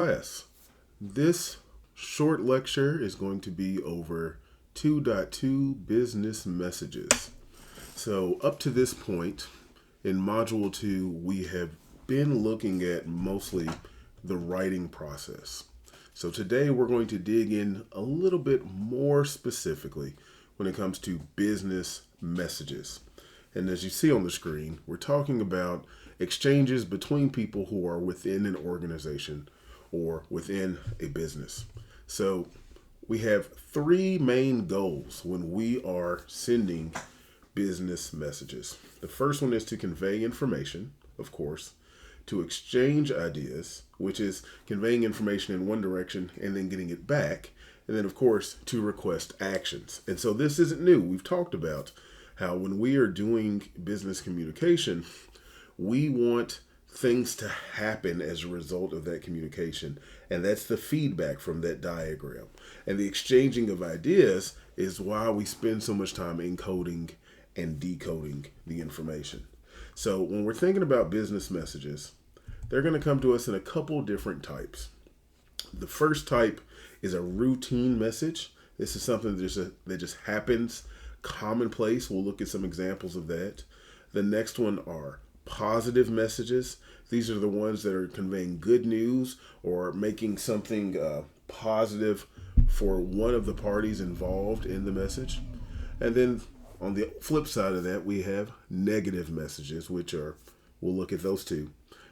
Class. This short lecture is going to be over 2.2 business messages. So, up to this point in Module 2, we have been looking at mostly the writing process. So, today we're going to dig in a little bit more specifically when it comes to business messages. And as you see on the screen, we're talking about exchanges between people who are within an organization or within a business. So we have three main goals when we are sending business messages. The first one is to convey information, of course, to exchange ideas, which is conveying information in one direction and then getting it back, and then, of course, to request actions. And so this isn't new. We've talked about how when we are doing business communication, we want things to happen as a result of that communication. And that's the feedback from that diagram. And the exchanging of ideas is why we spend so much time encoding and decoding the information. So when we're thinking about business messages, they're going to come to us in a couple different types. The first type is a routine message. This is something that just happens commonplace. We'll look at some examples of that. The next one are positive messages. These are the ones that are conveying good news or making something positive for one of the parties involved in the message. And then on the flip side of that, we have negative messages, we'll look at those two.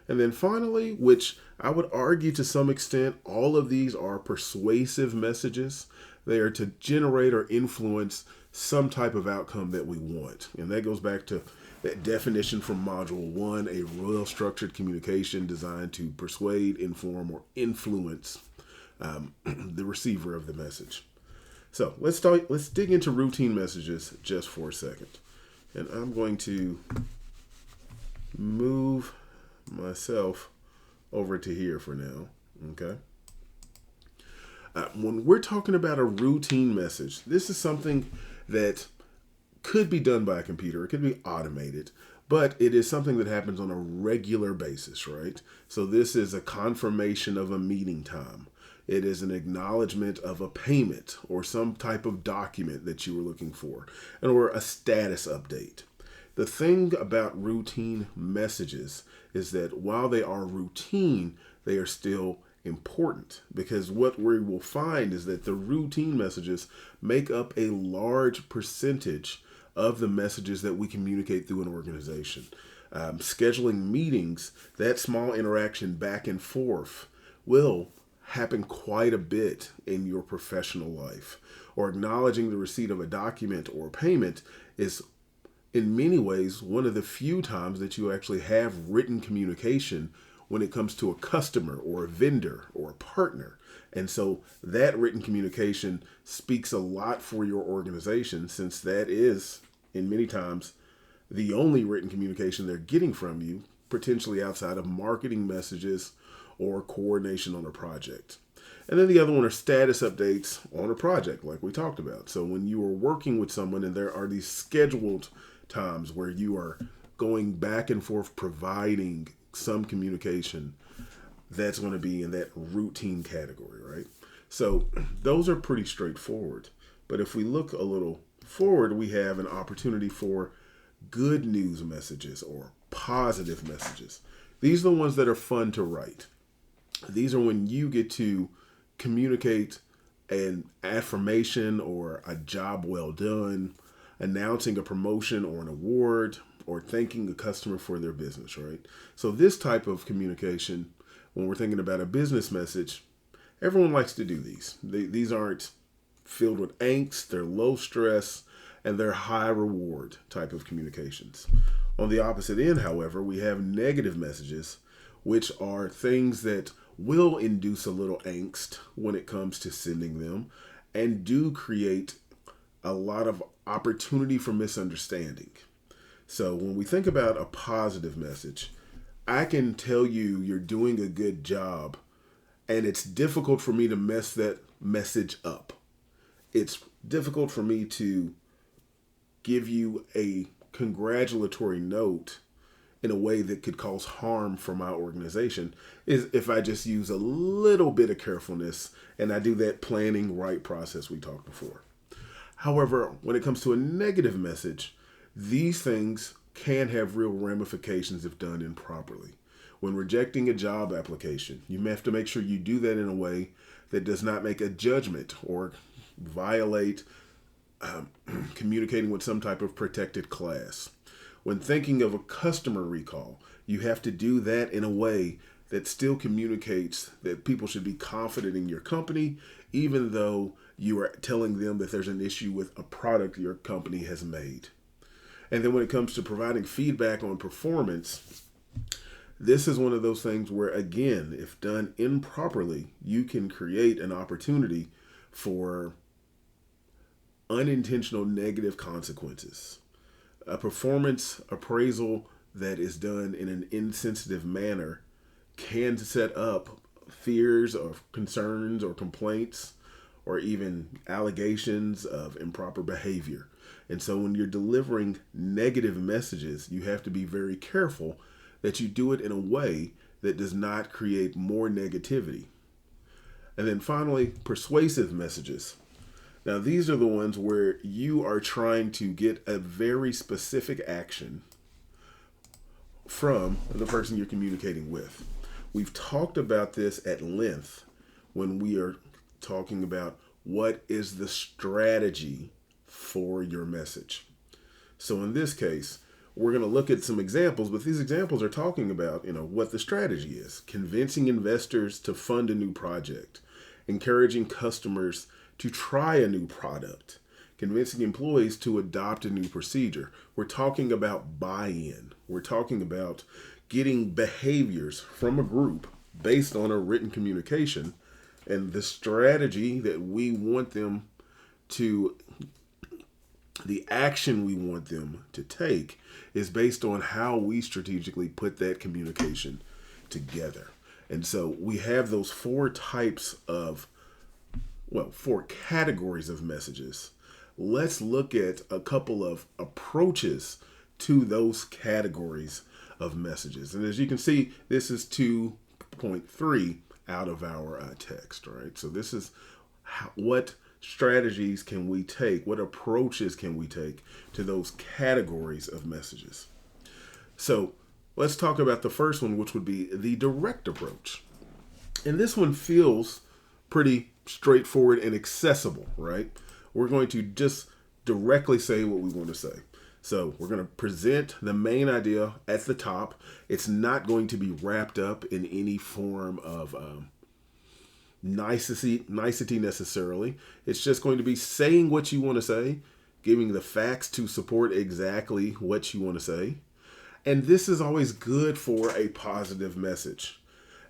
And then finally, which I would argue to some extent, all of these are persuasive messages. They are to generate or influence some type of outcome that we want. And that goes back to that definition from Module 1, a well-structured communication designed to persuade, inform, or influence the receiver of the message. So let's dig into routine messages just for a second. And I'm going to move myself over to here for now. Okay. When we're talking about a routine message, this is something that could be done by a computer. It could be automated, but it is something that happens on a regular basis, right? So this is a confirmation of a meeting time. It is an acknowledgement of a payment or some type of document that you were looking for, or a status update. The thing about routine messages is that while they are routine, they are still important, because what we will find is that the routine messages make up a large percentage of the messages that we communicate through an organization. Scheduling meetings, that small interaction back and forth will happen quite a bit in your professional life. Or acknowledging the receipt of a document or payment is in many ways one of the few times that you actually have written communication when it comes to a customer or a vendor or a partner. And so that written communication speaks a lot for your organization, since that is, in many times, the only written communication they're getting from you, potentially outside of marketing messages or coordination on a project. And then the other one are status updates on a project, like we talked about. So when you are working with someone and there are these scheduled times where you are going back and forth providing some communication, that's going to be in that routine category, right? So those are pretty straightforward. But if we look a little forward, we have an opportunity for good news messages or positive messages. These are the ones that are fun to write. These are when you get to communicate an affirmation or a job well done, announcing a promotion or an award, or thanking a customer for their business, right? So this type of communication, when we're thinking about a business message, everyone likes to do these. These aren't filled with angst, they're low stress, and they're high reward type of communications. On the opposite end, however, we have negative messages, which are things that will induce a little angst when it comes to sending them, and do create a lot of opportunity for misunderstanding. So when we think about a positive message, I can tell you you're doing a good job, and it's difficult for me to mess that message up. It's difficult for me to give you a congratulatory note in a way that could cause harm for my organization is if I just use a little bit of carefulness and I do that planning right process we talked before. However, when it comes to a negative message, these things can have real ramifications if done improperly. When rejecting a job application, you may have to make sure you do that in a way that does not make a judgment or violate communicating with some type of protected class. When thinking of a customer recall, you have to do that in a way that still communicates that people should be confident in your company, even though you are telling them that there's an issue with a product your company has made. And then when it comes to providing feedback on performance, this is one of those things where, again, if done improperly, you can create an opportunity for unintentional negative consequences. A performance appraisal that is done in an insensitive manner can set up fears or concerns or complaints or even allegations of improper behavior. And so when you're delivering negative messages, you have to be very careful that you do it in a way that does not create more negativity. And then finally, persuasive messages. Now, these are the ones where you are trying to get a very specific action from the person you're communicating with. We've talked about this at length when we are talking about what is the strategy for your message. So in this case, we're going to look at some examples, but these examples are talking about, what the strategy is. Convincing investors to fund a new project, encouraging customers to try a new product, convincing employees to adopt a new procedure. We're talking about buy-in. We're talking about getting behaviors from a group based on a written communication, and the strategy that we want them to, the action we want them to take is based on how we strategically put that communication together. And so we have those four categories of messages. Let's look at a couple of approaches to those categories of messages. And as you can see, this is 2.3 out of our text, right? So this is what strategies can we take, what approaches can we take to those categories of messages. So let's talk about the first one, which would be the direct approach. And this one feels pretty straightforward and accessible, right? We're going to just directly say what we want to say. So we're going to present the main idea at the top. It's not going to be wrapped up in any form of nicety necessarily. It's just going to be saying what you want to say, giving the facts to support exactly what you want to say. And this is always good for a positive message.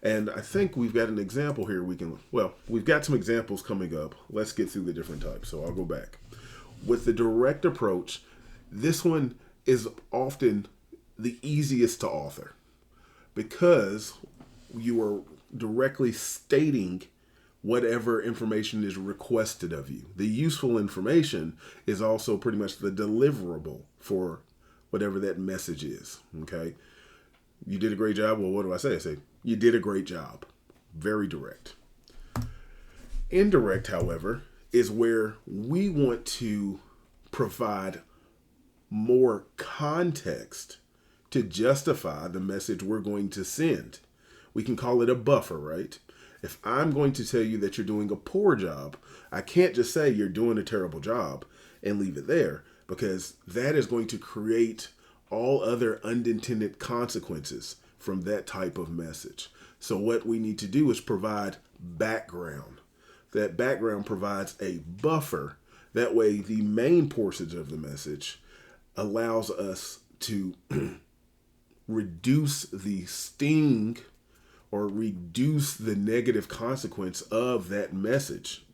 And I think we've got an example here. We've got some examples coming up. Let's get through the different types. So I'll go back. With the direct approach, this one is often the easiest to author because you are directly stating whatever information is requested of you. The useful information is also pretty much the deliverable for whatever that message is. Okay. You did a great job. Well, what do I say? I say, you did a great job. Very direct. Indirect, however, is where we want to provide more context to justify the message we're going to send. We can call it a buffer, right? If I'm going to tell you that you're doing a poor job, I can't just say you're doing a terrible job and leave it there, because that is going to create all other unintended consequences from that type of message. So what we need to do is provide background. That background provides a buffer. That way, the main portion of the message allows us to reduce the sting or reduce the negative consequence of that message.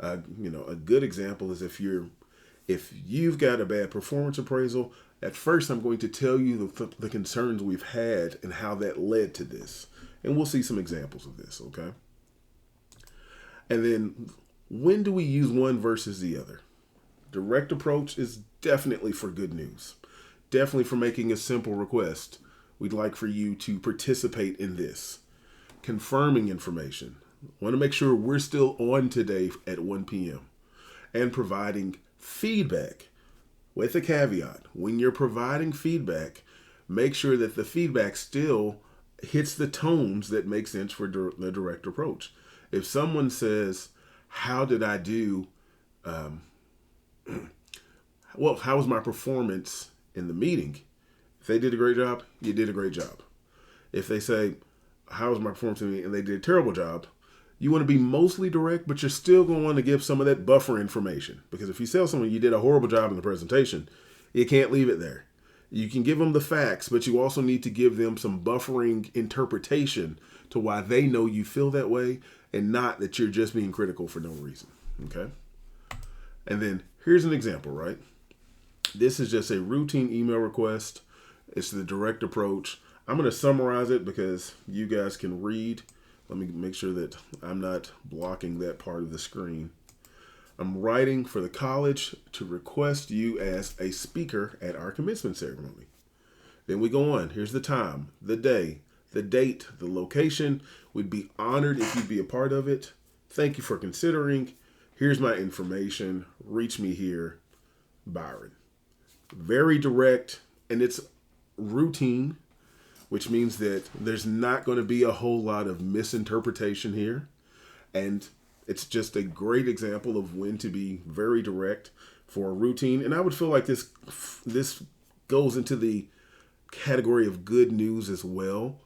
A good example is if you've got a bad performance appraisal, at first I'm going to tell you the concerns we've had and how that led to this. And we'll see some examples of this, okay? And then when do we use one versus the other? Direct approach is definitely for good news. Definitely for making a simple request. We'd like for you to participate in this. Confirming information. Want to make sure we're still on today at 1 p.m. And providing feedback. With a caveat, when you're providing feedback, make sure that the feedback still hits the tones that make sense for the direct approach. If someone says, how did I do? Well, how was my performance in the meeting? If they did a great job, you did a great job. If they say, how was my performance in the meeting? And they did a terrible job, you want to be mostly direct, but you're still going to want to give some of that buffer information. Because if you tell someone you did a horrible job in the presentation, you can't leave it there. You can give them the facts, but you also need to give them some buffering interpretation to why they know you feel that way and not that you're just being critical for no reason. Okay? And then here's an example, right? This is just a routine email request. It's the direct approach. I'm going to summarize it because you guys can read. Let me make sure that I'm not blocking that part of the screen. I'm writing for the college to request you as a speaker at our commencement ceremony. Then we go on. Here's the time, the day, the date, the location. We'd be honored if you'd be a part of it. Thank you for considering. Here's my information. Reach me here, Byron. Very direct, and it's routine, which means that there's not going to be a whole lot of misinterpretation here. And it's just a great example of when to be very direct for a routine. And I would feel like this goes into the category of good news as well.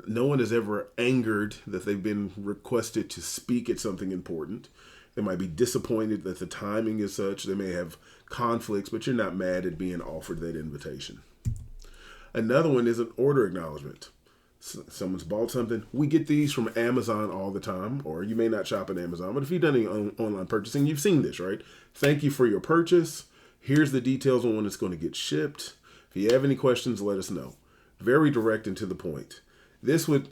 No one is ever angered that they've been requested to speak at something important. They might be disappointed that the timing is such. They may have conflicts, but you're not mad at being offered that invitation. Another one is an order acknowledgement. Someone's bought something. We get these from Amazon all the time, or you may not shop at Amazon, but if you've done any online purchasing, you've seen this, right? Thank you for your purchase. Here's the details on when it's going to get shipped. If you have any questions, let us know. Very direct and to the point. And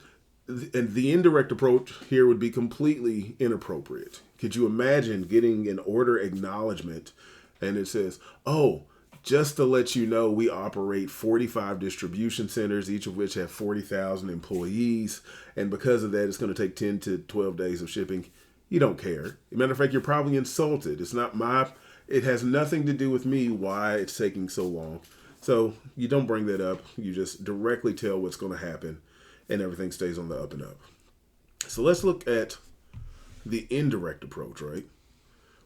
the indirect approach here would be completely inappropriate. Could you imagine getting an order acknowledgement and it says, oh, just to let you know, we operate 45 distribution centers, each of which have 40,000 employees. And because of that, it's going to take 10 to 12 days of shipping. You don't care. As a matter of fact, you're probably insulted. It has nothing to do with me why it's taking so long. So you don't bring that up. You just directly tell what's going to happen and everything stays on the up and up. So let's look at the indirect approach, right?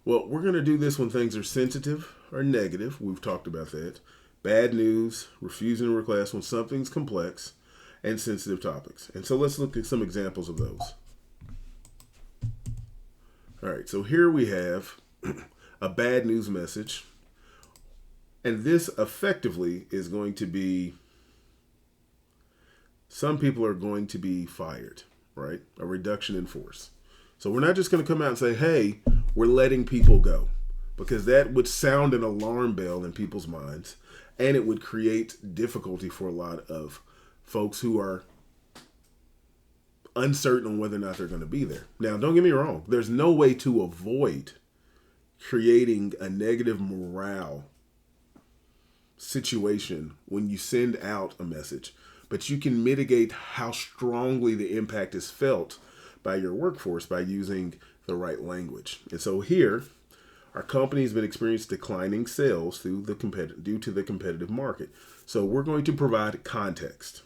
Well, we're going to do this when things are sensitive or negative. We've talked about that. Bad news, refusing a request when something's complex, and sensitive topics. And so let's look at some examples of those. All right, so here we have a bad news message. And this effectively is going to be, some people are going to be fired, right? A reduction in force. So we're not just going to come out and say, hey, we're letting people go, because that would sound an alarm bell in people's minds, and it would create difficulty for a lot of folks who are uncertain on whether or not they're going to be there. Now, don't get me wrong. There's no way to avoid creating a negative morale situation when you send out a message, but you can mitigate how strongly the impact is felt by your workforce by using the right language. And so here, our company has been experiencing declining sales due to the competitive market. So we're going to provide context.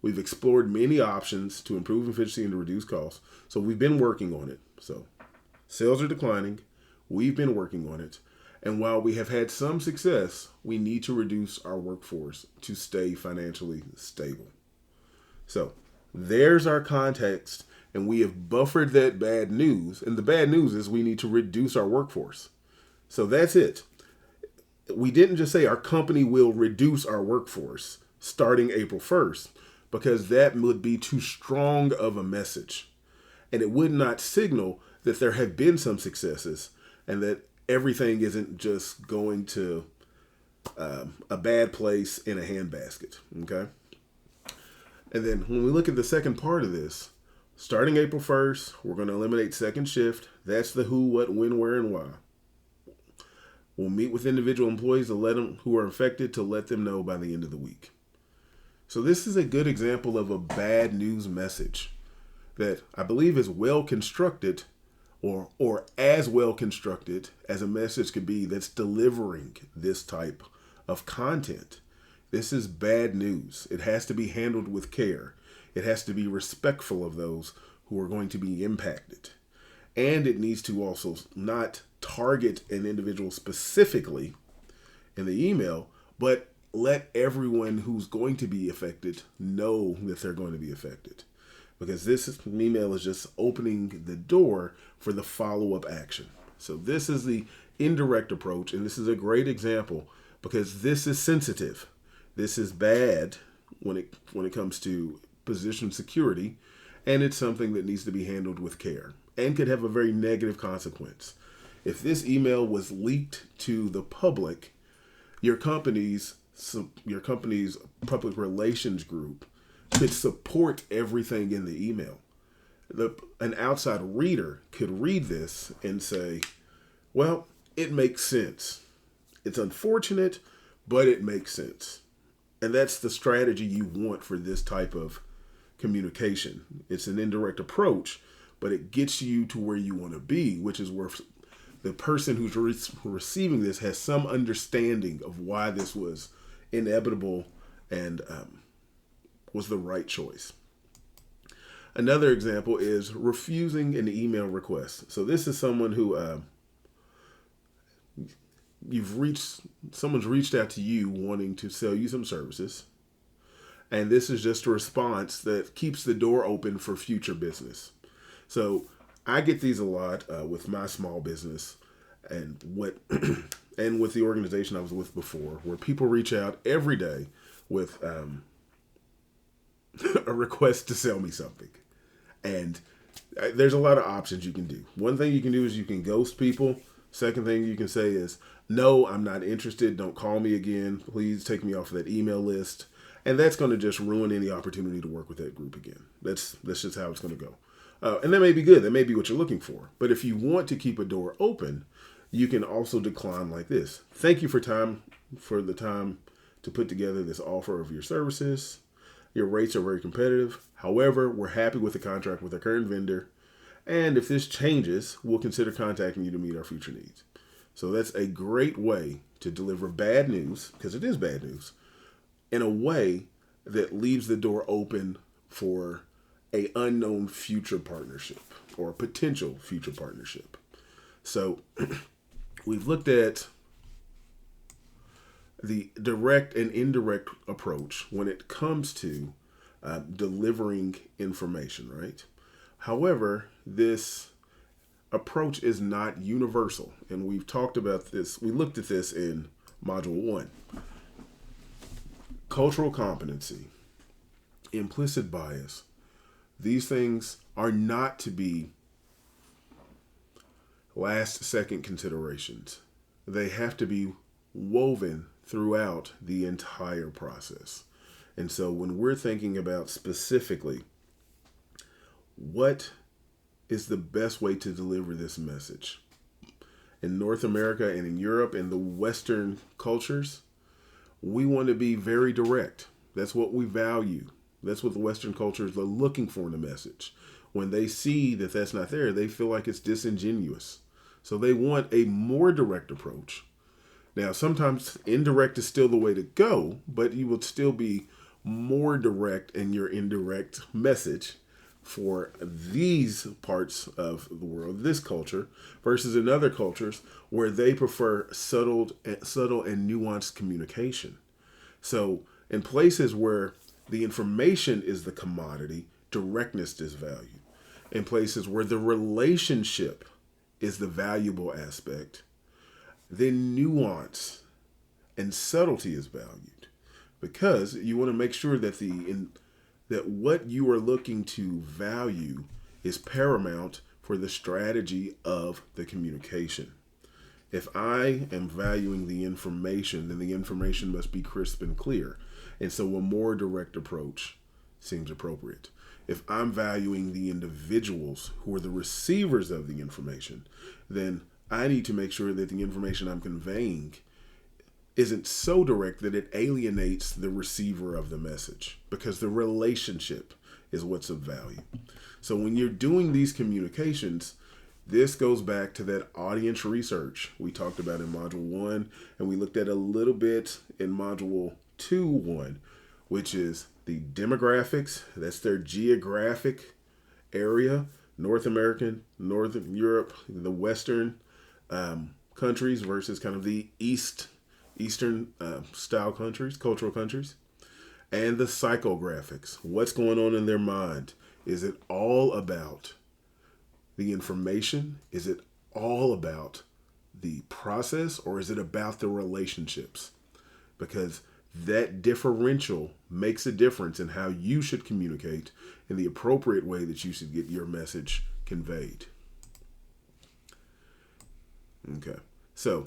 We've explored many options to improve efficiency and to reduce costs. So we've been working on it. So sales are declining. We've been working on it. And while we have had some success, we need to reduce our workforce to stay financially stable. So there's our context. And we have buffered that bad news. And the bad news is we need to reduce our workforce. So that's it. We didn't just say our company will reduce our workforce starting April 1st, because that would be too strong of a message. And it would not signal that there have been some successes and that everything isn't just going to a bad place in a handbasket. Okay. And then when we look at the second part of this, starting April 1st, we're going to eliminate second shift. That's the who, what, when, where, and why. We'll meet with individual employees who are infected to let them know by the end of the week. So this is a good example of a bad news message that I believe is well constructed, or as well constructed as a message could be, that's delivering this type of content. This is bad news. It has to be handled with care. It has to be respectful of those who are going to be impacted. And it needs to also not target an individual specifically in the email, but let everyone who's going to be affected know that they're going to be affected. Because this email is just opening the door for the follow-up action. So this is the indirect approach, and this is a great example because this is sensitive. This is bad when it comes to position security, and it's something that needs to be handled with care and could have a very negative consequence. If this email was leaked to the public, your company's public relations group could support everything in the email. An outside reader could read this and say, well, it makes sense. It's unfortunate, but it makes sense. And that's the strategy you want for this type of communication. It's an indirect approach, but it gets you to where you want to be, which is where the person who's receiving this has some understanding of why this was inevitable and was the right choice. Another example is refusing an email request. So this is someone who someone's reached out to you wanting to sell you some services. And this is just a response that keeps the door open for future business. So I get these a lot with my small business and and with the organization I was with before, where people reach out every day with a request to sell me something. And there's a lot of options you can do. One thing you can do is you can ghost people. Second thing you can say is, no, I'm not interested. Don't call me again. Please take me off of that email list. And that's going to just ruin any opportunity to work with that group again. That's just how it's going to go. And that may be good. That may be what you're looking for. But if you want to keep a door open, you can also decline like this. Thank you for the time to put together this offer of your services. Your rates are very competitive. However, we're happy with the contract with our current vendor. And if this changes, we'll consider contacting you to meet our future needs. So that's a great way to deliver bad news, because it is bad news, in a way that leaves the door open for a unknown future partnership or a potential future partnership. So we've looked at the direct and indirect approach when it comes to delivering information, right? However, this approach is not universal. And we've talked about this. We looked at this in Module 1. Cultural competency, implicit bias. These things are not to be last second considerations. They have to be woven throughout the entire process. And so when we're thinking about specifically what is the best way to deliver this message in North America and in Europe and the Western cultures, we want to be very direct. That's what we value. That's what the Western cultures are looking for in a message. When they see that that's not there, they feel like it's disingenuous. So they want a more direct approach. Now, sometimes indirect is still the way to go, but you will still be more direct in your indirect message for these parts of the world, this culture, versus in other cultures where they prefer subtle and nuanced communication. So in places where the information is the commodity, directness is valued. In places where the relationship is the valuable aspect, then nuance and subtlety is valued, because you want to make sure that that what you are looking to value is paramount for the strategy of the communication. If I am valuing the information, then the information must be crisp and clear. And so a more direct approach seems appropriate. If I'm valuing the individuals who are the receivers of the information, then I need to make sure that the information I'm conveying isn't so direct that it alienates the receiver of the message, because the relationship is what's of value. So when you're doing these communications, this goes back to that audience research we talked about in Module 1, and we looked at a little bit in Module 2.1, which is the demographics. That's their geographic area, North American, Northern Europe, the Western countries versus kind of the Eastern style countries, cultural countries, and the psychographics. What's going on in their mind? Is it all about the information? Is it all about the process, or is it about the relationships? Because that differential makes a difference in how you should communicate in the appropriate way that you should get your message conveyed. Okay, so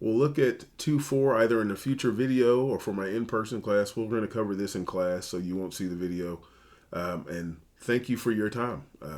we'll look at 2.4 either in a future video or for my in-person class. We're going to cover this in class, so you won't see the video. And thank you for your time.